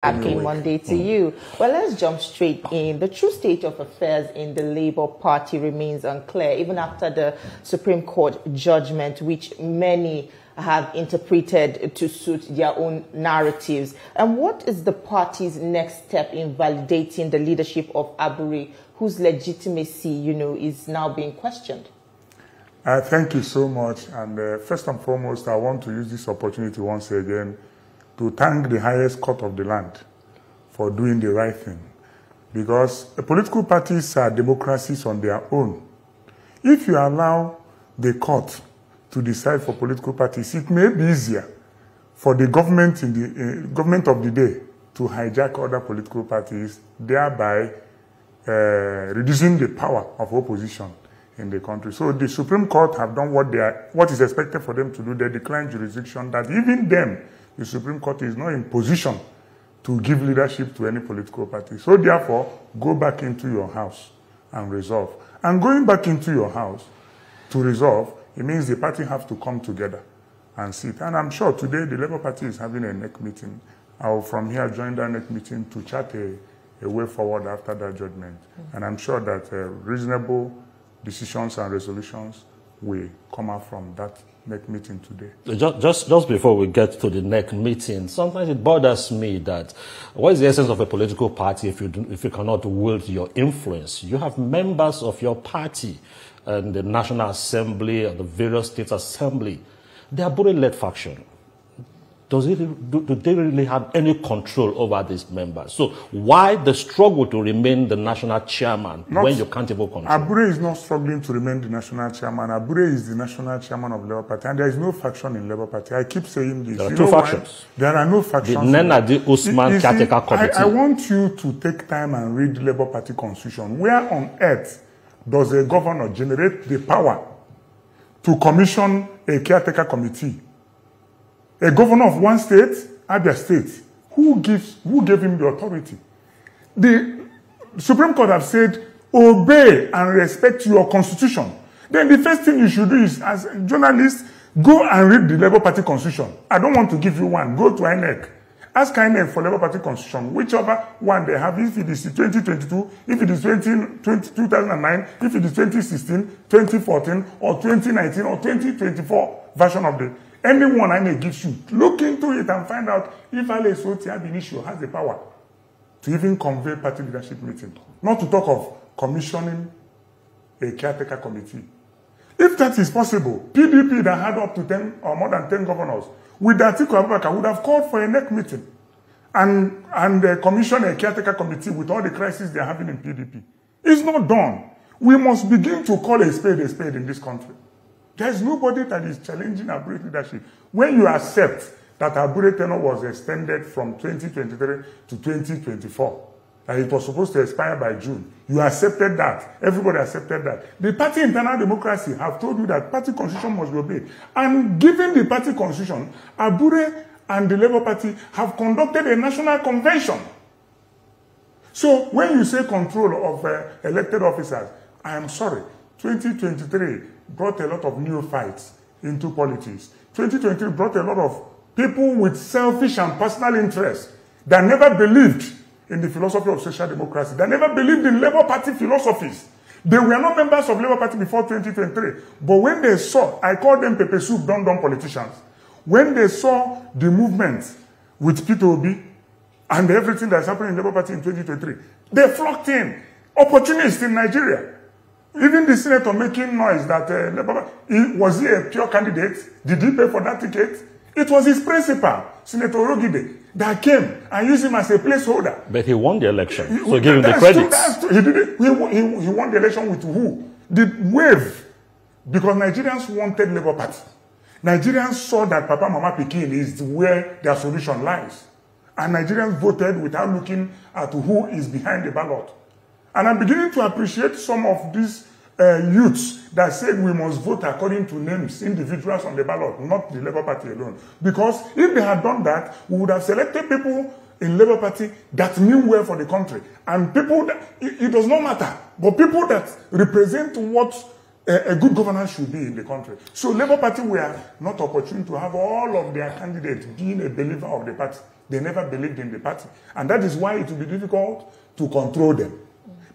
Happy Monday to you. Well, let's jump straight in. The true state of affairs in the Labour Party remains unclear, even after the Supreme Court judgment, which many have interpreted to suit their own narratives. And what is the party's next step in validating the leadership of Abure, whose legitimacy, is now being questioned? Thank you so much. And first and foremost, I want to use this opportunity once again to thank the highest court of the land for doing the right thing. Because political parties are democracies on their own. If you allow the court to decide for political parties, it may be easier for the government in the government of the day to hijack other political parties, thereby reducing the power of opposition in the country. So the Supreme Court have done what is expected for them to do. They decline jurisdiction that even them, the Supreme Court, is not in position to give leadership to any political party. So therefore, go back into your house and resolve. And going back into your house to resolve, it means the party have to come together and sit. And I'm sure today the Labour Party is having a NEC meeting. I will from here join that NEC meeting to chart a way forward after that judgment. And I'm sure that reasonable decisions and resolutions will come out from that NEC meeting today. Just before we get to the NEC meeting, sometimes it bothers me that what is the essence of a political party if you cannot wield your influence? You have members of your party and the National Assembly and the various state assembly. They are Abure-led faction. Do they really have any control over these members? So why the struggle to remain the national chairman when you can't even control? Abure is not struggling to remain the national chairman. Abure is the national chairman of Labour Party, and there is no faction in Labour Party. I keep saying this. There are two factions. There are no factions. The Nenadi Usman Caretaker Committee. I want you to take time and read the Labour Party constitution. Where on earth does a governor generate the power to commission a caretaker committee? A governor of one state, Abia State, who gave him the authority? The Supreme Court have said, obey and respect your constitution. Then the first thing you should do is, as a journalist, go and read the Labour Party constitution. I don't want to give you one. Go to INEC. Ask INEC for Labour Party constitution, whichever one they have, if it is 2022, if it is 2009, if it is 2016, 2014, or 2019, or 2024 version of the anyone INEC gives you, look into it and find out if Ale Soti Abinishio has the power to even convey party leadership meeting. Not to talk of commissioning a caretaker committee. If that is possible, PDP that had up to 10 or more than 10 governors, with Atiku Abubakar would have called for a NEC meeting and commission a caretaker committee with all the crises they are having in PDP. It's not done. We must begin to call a spade in this country. There's nobody that is challenging Abure leadership. When you accept that Abure tenure was extended from 2023 to 2024, and it was supposed to expire by June, you accepted that. Everybody accepted that. The party internal democracy have told you that party constitution must be obeyed. And given the party constitution, Abure and the Labour Party have conducted a national convention. So when you say control of elected officers, I am sorry, 2023 brought a lot of neophytes into politics. 2023 brought a lot of people with selfish and personal interests that never believed in the philosophy of social democracy, that never believed in Labour Party philosophies. They were not members of Labour Party before 2023. But when they saw, I call them Pepe Soup, Don politicians, when they saw the movement with Peter Obi and everything that's happening in Labour Party in 2023, they flocked in. Opportunists in Nigeria. Even the senator making noise that was he a pure candidate? Did he pay for that ticket? It was his principal, Senator Orogide, that came and used him as a placeholder. But he won the election, so give him the credit. He won the election with who? The wave. Because Nigerians wanted Labour Party. Nigerians saw that Papa Mama Pikin is where their solution lies. And Nigerians voted without looking at who is behind the ballot. And I'm beginning to appreciate some of these youths that said we must vote according to names, individuals on the ballot, not the Labour Party alone. Because if they had done that, we would have selected people in Labour Party that mean well for the country. And people that, it does not matter, but people that represent what a good governance should be in the country. So Labour Party were not opportune to have all of their candidates being a believer of the party. They never believed in the party. And that is why it will be difficult to control them.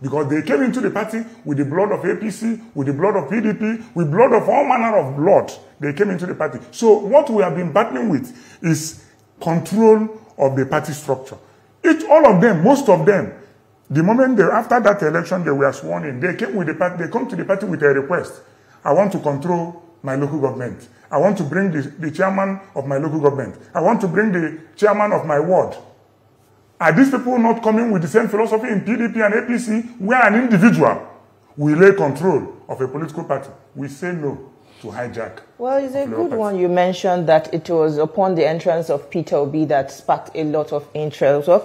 Because they came into the party with the blood of APC, with the blood of PDP, with blood of all manner of blood. They came into the party. So what we have been battling with is control of the party structure. All of them, most of them, the moment after that election they were sworn in, they came with the party. They come to the party with a request. I want to control my local government. I want to bring the chairman of my local government. I want to bring the chairman of my ward. Are these people not coming with the same philosophy in PDP and APC, where an individual will lay control of a political party? We say no to hijack. Well, it's a good one. You mentioned that it was upon the entrance of Peter Obi that sparked a lot of interest. Well,